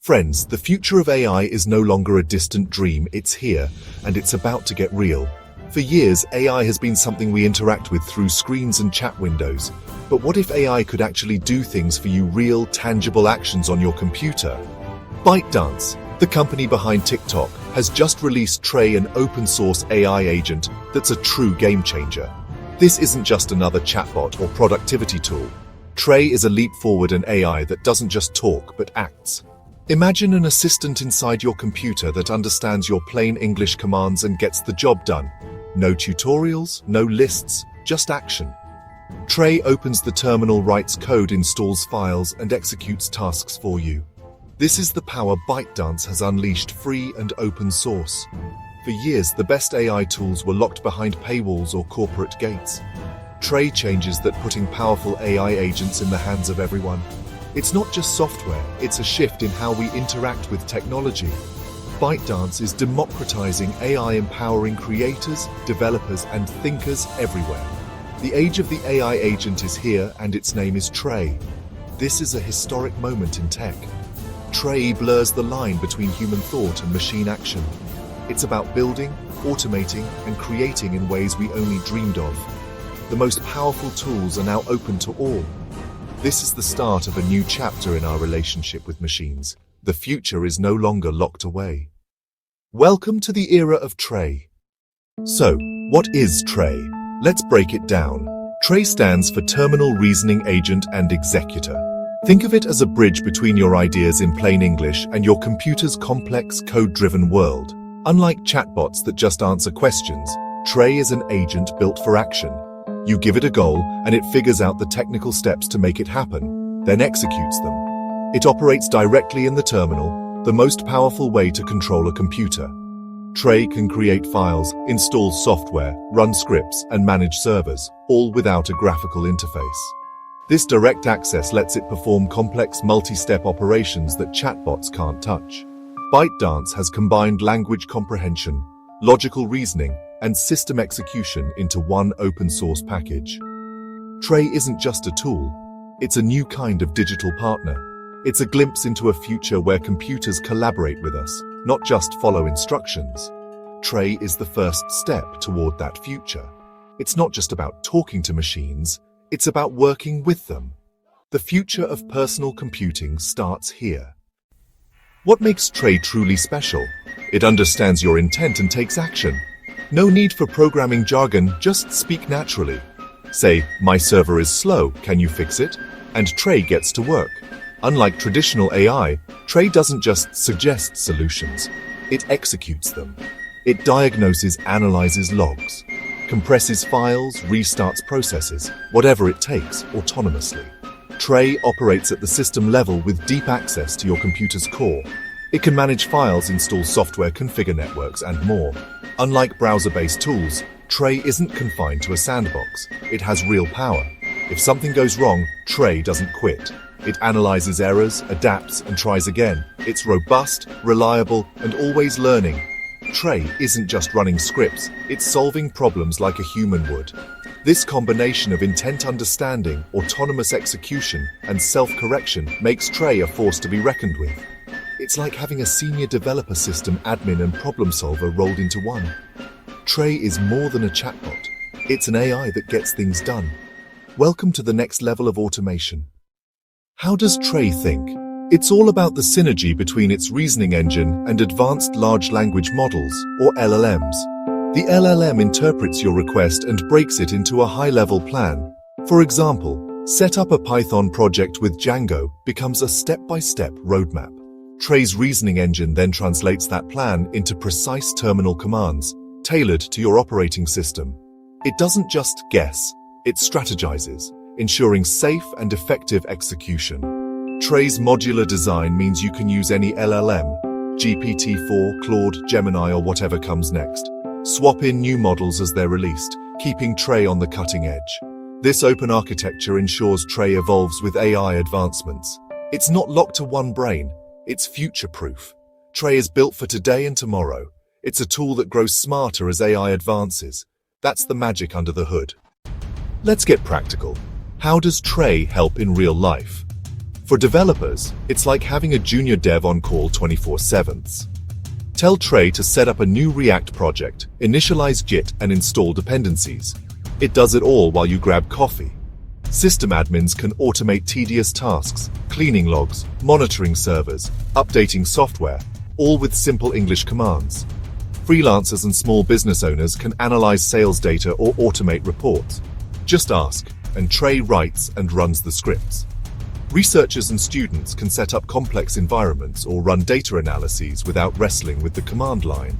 Friends, the future of AI is no longer a distant dream, it's here, and it's about to get real. For years, AI has been something we interact with through screens and chat windows. But what if AI could actually do things for you, real, tangible actions on your computer? ByteDance, the company behind TikTok, has just released Trey, an open-source AI agent that's a true game-changer. This isn't just another chatbot or productivity tool. Trey is a leap forward in AI that doesn't just talk, but acts. Imagine an assistant inside your computer that understands your plain English commands and gets the job done. No tutorials, no lists, just action. Trey opens the terminal, writes code, installs files, and executes tasks for you. This is the power ByteDance has unleashed, free and open source. For years, the best AI tools were locked behind paywalls or corporate gates. Trey changes that, putting powerful AI agents in the hands of everyone. It's not just software, it's a shift in how we interact with technology. ByteDance is democratizing AI, empowering creators, developers, and thinkers everywhere. The age of the AI agent is here, and its name is Trey. This is a historic moment in tech. Trey blurs the line between human thought and machine action. It's about building, automating, and creating in ways we only dreamed of. The most powerful tools are now open to all. This is the start of a new chapter in our relationship with machines. The future is no longer locked away. Welcome to the era of Trey. So, what is Trey? Let's break it down. Trey stands for Terminal Reasoning Agent and Executor. Think of it as a bridge between your ideas in plain English and your computer's complex, code-driven world. Unlike chatbots that just answer questions, Trey is an agent built for action. You give it a goal, and it figures out the technical steps to make it happen, then executes them. It operates directly in the terminal, the most powerful way to control a computer. Trey can create files, install software, run scripts, and manage servers, all without a graphical interface. This direct access lets it perform complex multi-step operations that chatbots can't touch. ByteDance has combined language comprehension, logical reasoning, and system execution into one open-source package. Trey isn't just a tool, it's a new kind of digital partner. It's a glimpse into a future where computers collaborate with us, not just follow instructions. Trey is the first step toward that future. It's not just about talking to machines, it's about working with them. The future of personal computing starts here. What makes Trey truly special? It understands your intent and takes action. No need for programming jargon, just speak naturally. Say, "My server is slow, can you fix it?" And Trey gets to work. Unlike traditional AI, Trey doesn't just suggest solutions, it executes them. It diagnoses, analyzes logs, compresses files, restarts processes, whatever it takes, autonomously. Trey operates at the system level with deep access to your computer's core. It can manage files, install software, configure networks, and more. Unlike browser-based tools, Trey isn't confined to a sandbox. It has real power. If something goes wrong, Trey doesn't quit. It analyzes errors, adapts, and tries again. It's robust, reliable, and always learning. Trey isn't just running scripts, it's solving problems like a human would. This combination of intent understanding, autonomous execution, and self-correction makes Trey a force to be reckoned with. It's like having a senior developer, system admin, and problem solver rolled into one. Trey is more than a chatbot. It's an AI that gets things done. Welcome to the next level of automation. How does Trey think? It's all about the synergy between its reasoning engine and advanced large language models, or LLMs. The LLM interprets your request and breaks it into a high-level plan. For example, set up a Python project with Django becomes a step-by-step roadmap. Trey's reasoning engine then translates that plan into precise terminal commands, tailored to your operating system. It doesn't just guess, it strategizes, ensuring safe and effective execution. Trey's modular design means you can use any LLM, GPT-4, Claude, Gemini, or whatever comes next. Swap in new models as they're released, keeping Trey on the cutting edge. This open architecture ensures Trey evolves with AI advancements. It's not locked to one brain, it's future-proof. Trey is built for today and tomorrow. It's a tool that grows smarter as AI advances. That's the magic under the hood. Let's get practical. How does Trey help in real life? For developers, it's like having a junior dev on call 24/7. Tell Trey to set up a new React project, initialize Git, and install dependencies. It does it all while you grab coffee. System admins can automate tedious tasks, cleaning logs, monitoring servers, updating software, all with simple English commands. Freelancers and small business owners can analyze sales data or automate reports. Just ask, and Trey writes and runs the scripts. Researchers and students can set up complex environments or run data analyses without wrestling with the command line.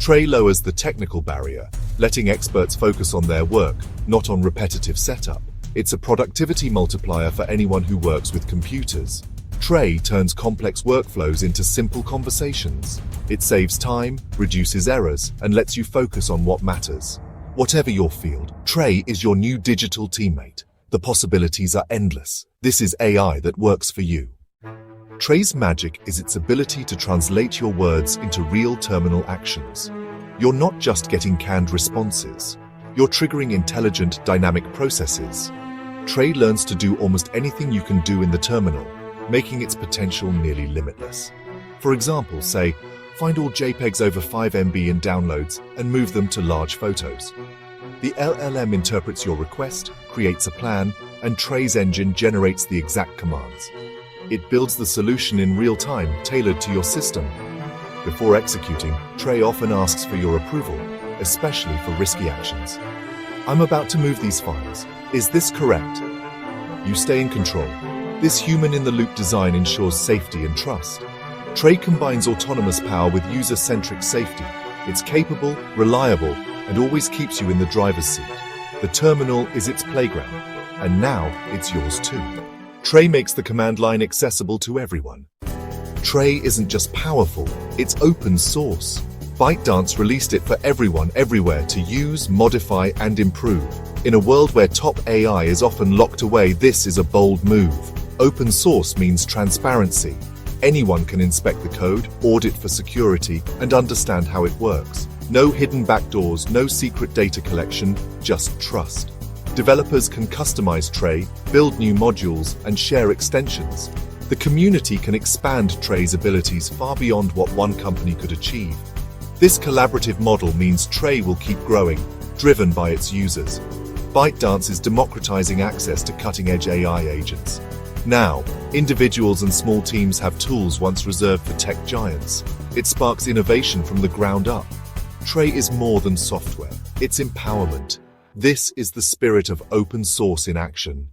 Trey lowers the technical barrier, letting experts focus on their work, not on repetitive setup. It's a productivity multiplier for anyone who works with computers. Trey turns complex workflows into simple conversations. It saves time, reduces errors, and lets you focus on what matters. Whatever your field, Trey is your new digital teammate. The possibilities are endless. This is AI that works for you. Trey's magic is its ability to translate your words into real terminal actions. You're not just getting canned responses. You're triggering intelligent, dynamic processes. Trey learns to do almost anything you can do in the terminal, making its potential nearly limitless. For example, say, find all JPEGs over 5 MB in downloads and move them to large photos. The LLM interprets your request, creates a plan, and Trey's engine generates the exact commands. It builds the solution in real time, tailored to your system. Before executing, Trey often asks for your approval, especially for risky actions. I'm about to move these files. Is this correct? You stay in control. This human-in-the-loop design ensures safety and trust. Trey combines autonomous power with user-centric safety. It's capable, reliable, and always keeps you in the driver's seat. The terminal is its playground, and now it's yours too. Trey makes the command line accessible to everyone. Trey isn't just powerful, it's open source. ByteDance released it for everyone, everywhere to use, modify, and improve. In a world where top AI is often locked away, this is a bold move. Open source means transparency. Anyone can inspect the code, audit for security, and understand how it works. No hidden backdoors, no secret data collection, just trust. Developers can customize Trey, build new modules, and share extensions. The community can expand Trey's abilities far beyond what one company could achieve. This collaborative model means Trey will keep growing, driven by its users. ByteDance is democratizing access to cutting-edge AI agents. Now, individuals and small teams have tools once reserved for tech giants. It sparks innovation from the ground up. Trey is more than software, it's empowerment. This is the spirit of open source in action.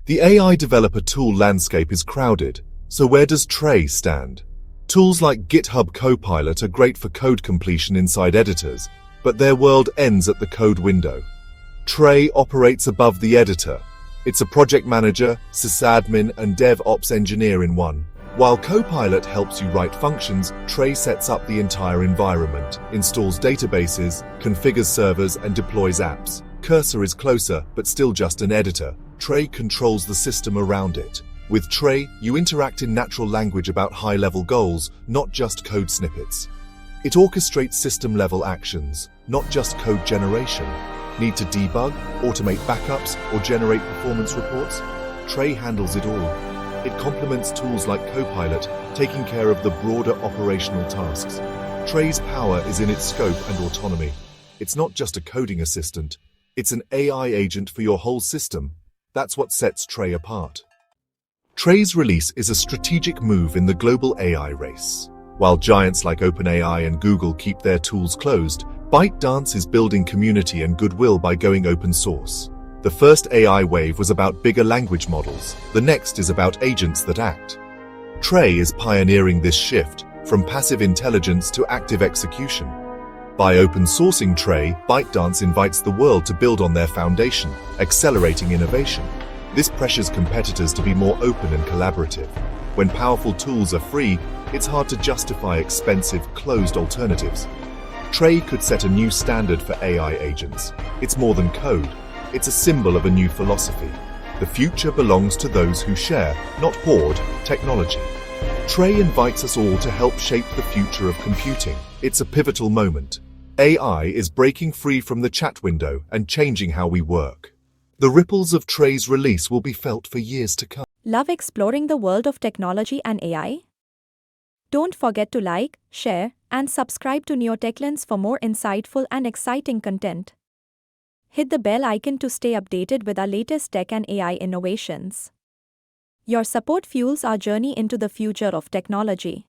The AI developer tool landscape is crowded, so where does Trey stand? Tools like GitHub Copilot are great for code completion inside editors, but their world ends at the code window. Trey operates above the editor. It's a project manager, sysadmin, and DevOps engineer in one. While Copilot helps you write functions, Trey sets up the entire environment, installs databases, configures servers, and deploys apps. Cursor is closer, but still just an editor. Trey controls the system around it. With Trey, you interact in natural language about high-level goals, not just code snippets. It orchestrates system-level actions, not just code generation. Need to debug, automate backups, or generate performance reports? Trey handles it all. It complements tools like Copilot, taking care of the broader operational tasks. Trey's power is in its scope and autonomy. It's not just a coding assistant. It's an AI agent for your whole system. That's what sets Trey apart. Trey's release is a strategic move in the global AI race. While giants like OpenAI and Google keep their tools closed, ByteDance is building community and goodwill by going open source. The first AI wave was about bigger language models. The next is about agents that act. Trey is pioneering this shift, from passive intelligence to active execution. By open sourcing Trey, ByteDance invites the world to build on their foundation, accelerating innovation. This pressures competitors to be more open and collaborative. When powerful tools are free, it's hard to justify expensive, closed alternatives. Trey could set a new standard for AI agents. It's more than code. It's a symbol of a new philosophy. The future belongs to those who share, not hoard, technology. Trey invites us all to help shape the future of computing. It's a pivotal moment. AI is breaking free from the chat window and changing how we work. The ripples of Trey's release will be felt for years to come. Love exploring the world of technology and AI? Don't forget to like, share, and subscribe to NeoTechLens for more insightful and exciting content. Hit the bell icon to stay updated with our latest tech and AI innovations. Your support fuels our journey into the future of technology.